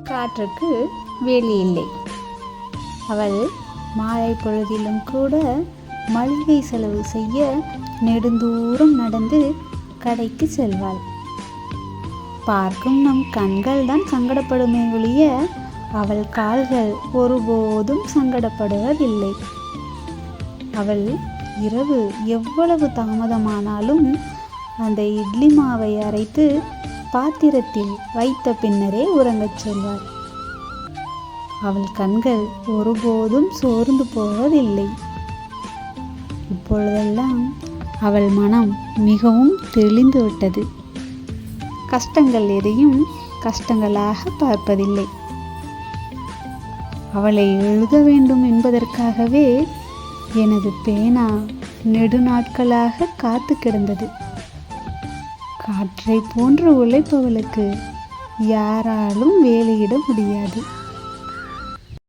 காற்றுக்கு வேலி இல்லை. அவள் மாலை பொழுதிலும் கூட மளிகை செலவு செய்ய நெடுந்தூரம் நடந்து கடைக்கு செல்வாள். பார்க்கும் நம் கண்கள் தான் சங்கடப்படுமே ஒழிய அவள் கால்கள் ஒருபோதும் சங்கடப்படுவதில்லை. அவள் இரவு எவ்வளவு தாமதமானாலும் அந்த இட்லி மாவை அரைத்து பாத்திரத்தில் வைத்த பின்னரே உறங்கச் செல்வாள். அவள் கண்கள் ஒருபோதும் சோர்ந்து போவதில்லை. இப்பொழுதெல்லாம் அவள் மனம் மிகவும் தெளிந்து விட்டது. கஷ்டங்கள் எதையும் கஷ்டங்களாக பார்ப்பதில்லை. அவளை எழுத வேண்டும் என்பதற்காகவே எனது பேனா நெடுநாட்களாக காத்து கிடந்தது. காற்றை போன்று உழைப்பவளுக்கு யாராலும் வேலையிட முடியாது.